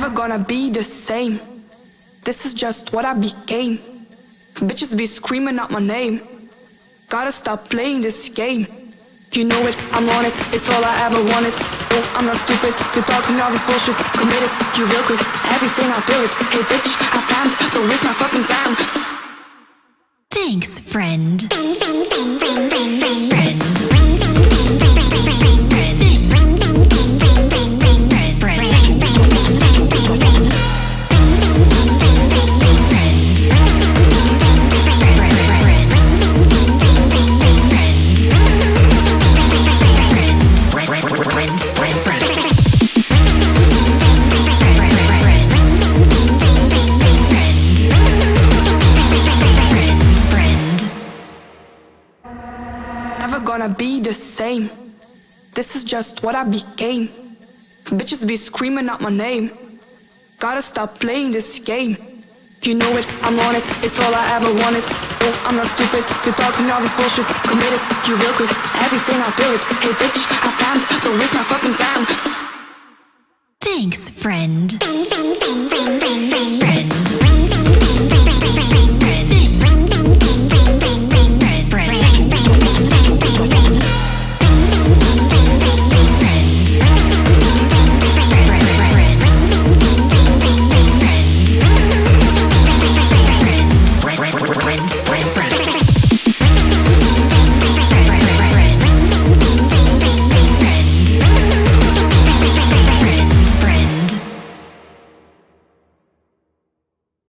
Never gonna be the same. This is just what I became. Bitches be screaming out my name. Gotta stop playing this game. You know it, I'm on it, it's all I ever wanted. Oh, I'm not stupid, you're talking all this bullshit. Committed, you real quick, everything I feel it. Hey bitch, I planned, don't waste my fucking time. Thanks, friend. Never gonna be the same. This is just what I became. Bitches be screaming out my name. Gotta stop playing this game. You know it, I'm on it, it's all I ever wanted. Oh, I'm not stupid, you're talking all this bullshit. Committed, you real quick, everything I feel it. Hey bitch, I planned, don't waste my fucking time. Thanks, friend.